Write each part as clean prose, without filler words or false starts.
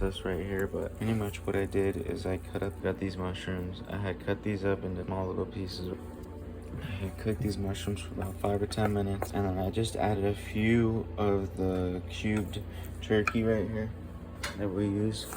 process right here, but pretty much what I did is I got these mushrooms. I had cut these up into small little pieces. I had cooked these mushrooms for about 5 or 10 minutes, and then I just added a few of the cubed turkey right here that we use.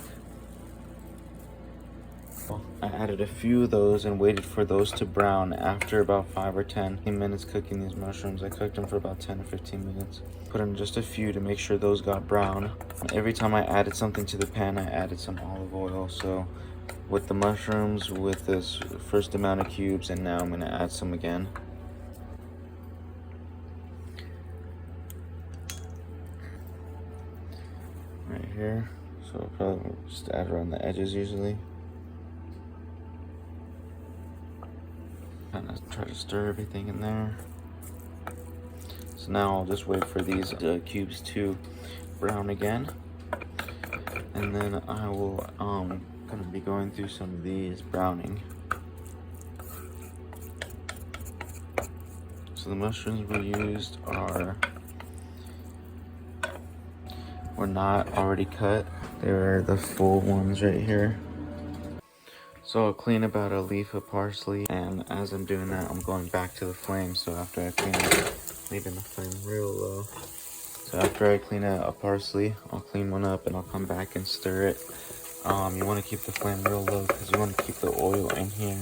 I added a few of those and waited for those to brown. After about 5 or 10 minutes cooking these mushrooms, I cooked them for about 10 or 15 minutes. Put in just a few to make sure those got brown. Every time I added something to the pan, I added some olive oil. So with the mushrooms, with this first amount of cubes, and now I'm gonna add some again. Right here. So I'll probably just add around the edges usually. Kind of try to stir everything in there. So now I'll just wait for these cubes to brown again, and then I will gonna be going through some of these browning. So the mushrooms we used were not already cut. They were the full ones right here. So I'll clean about a leaf of parsley, and as I'm doing that, I'm going back to the flame. So after I clean it, leaving the flame real low. So after I clean a parsley, I'll clean one up and I'll come back and stir it. You want to keep the flame real low because you want to keep the oil in here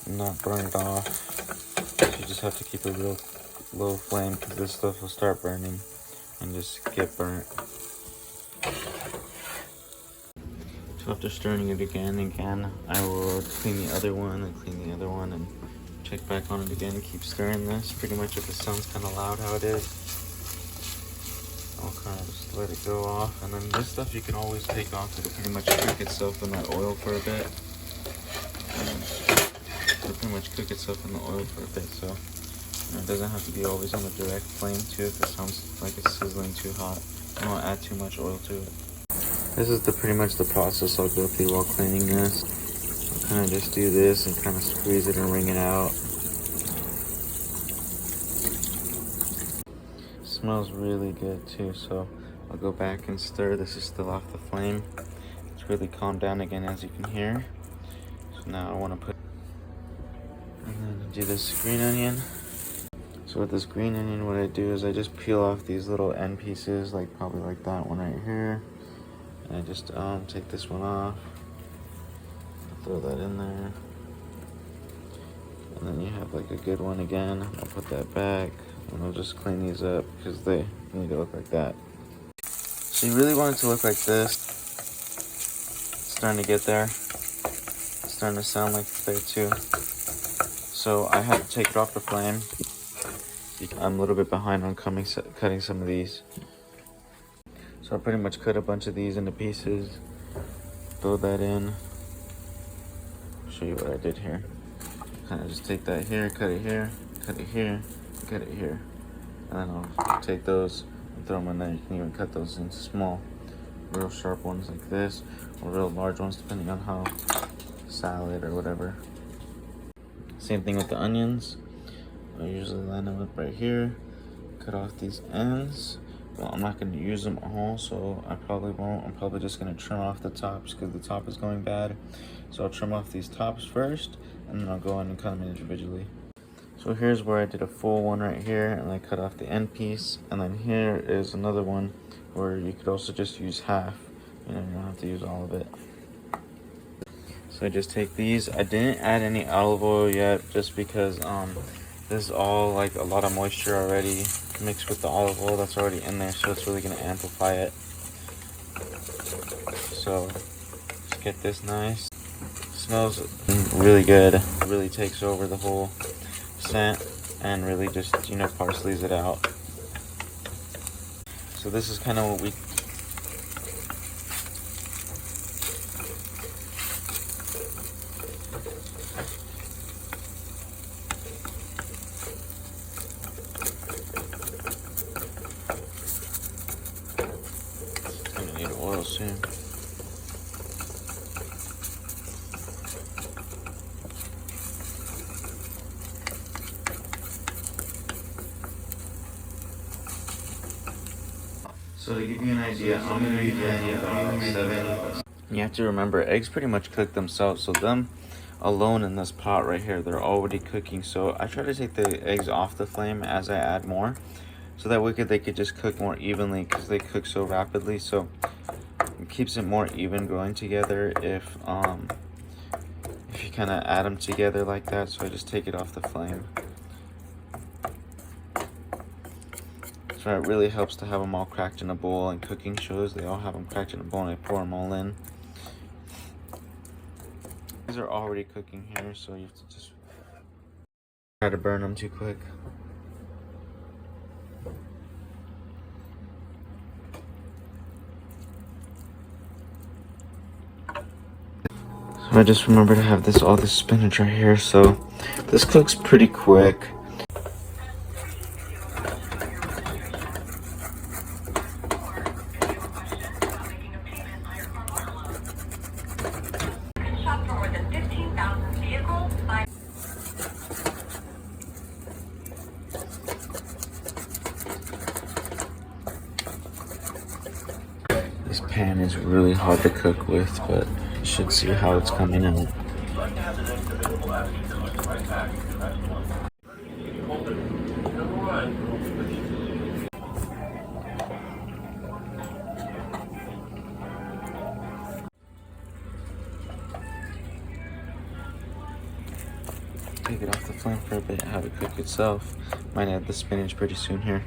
and not burn it off. So you just have to keep a real low flame because this stuff will start burning and just get burnt. So after stirring it again and again, I will clean the other one and clean the other one and check back on it again and keep stirring this. Pretty much if the sun's kind of loud how it is, I'll kind of just let it go off. And then this stuff you can always take off. It'll pretty much cook itself in that oil for a bit. It'll pretty much cook itself in the oil for a bit. So it doesn't have to be always on the direct flame too if it sounds like it's sizzling too hot. I don't add too much oil to it. This is pretty much the process I'll go through while cleaning this. I'll kind of just do this and kind of squeeze it and wring it out. It smells really good too, so I'll go back and stir. This is still off the flame. It's really calmed down again, as you can hear. So now I want to put, and then do this green onion. So with this green onion, what I do is I just peel off these little end pieces, like probably like that one right here. And I just take this one off, throw that in there, and then you have like a good one again. I'll put that back, and I'll just clean these up because they need to look like that. So you really want it to look like this. It's starting to get there. It's starting to sound like it's there too. So I have to take it off the flame. I'm a little bit behind on cutting some of these. So I pretty much cut a bunch of these into pieces, throw that in. I'll show you what I did here. Kind of just take that here, cut it here, cut it here, cut it here. And then I'll take those and throw them in there. You can even cut those into small, real sharp ones like this, or real large ones depending on how salad or whatever. Same thing with the onions. I usually line them up right here, cut off these ends. Well, I'm not going to use them all, so I probably won't. I'm probably just going to trim off the tops because the top is going bad. So I'll trim off these tops first, and then I'll go in and cut them individually. So here's where I did a full one right here, and I cut off the end piece. And then here is another one where you could also just use half. You know, you don't have to use all of it. So I just take these. I didn't add any olive oil yet, just because this is all like a lot of moisture already mixed with the olive oil that's already in there, so it's really going to amplify it. So just get this nice. Smells really good. It really takes over the whole scent and really just, you know, parsleys it out. So this is kind of what we need oil soon. So to give you an idea, I'm going to be putting about 7 You have to remember, eggs pretty much cook themselves, so them alone in this pot right here, they're already cooking. So I try to take the eggs off the flame as I add more, so that way they could just cook more evenly, because they cook so rapidly. So it keeps it more even going together if you kind of add them together like that. So I just take it off the flame. So it really helps to have them all cracked in a bowl. And cooking shows, they all have them cracked in a bowl, and I pour them all in. These are already cooking here, so you have to just try to burn them too quick. So I just remember to have all this spinach right here, so this cooks pretty quick. This pan is really hard to cook with, but you should see how it's coming out. Take it off the flame for a bit, have it cook itself. Might add the spinach pretty soon here.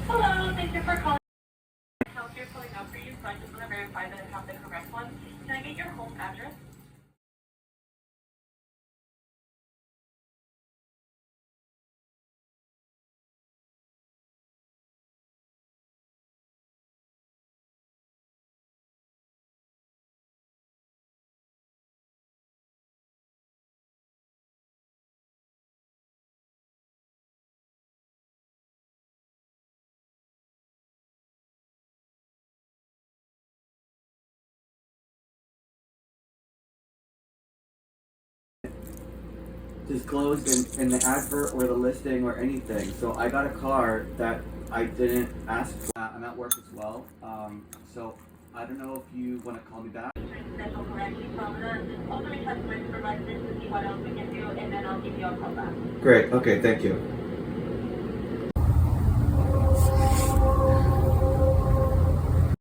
Hello, thank you for calling. Account you're pulling up for you, so I just want to verify that I have the correct one. Can I get your home address? Disclosed in the advert or the listing or anything. So I got a car that I didn't ask for. I'm at work as well. So I don't know if you want to call me back. Schedule correctly from the also request my supervisor to see what else we can do, and then I'll give you a call back. Great. Okay. Thank you.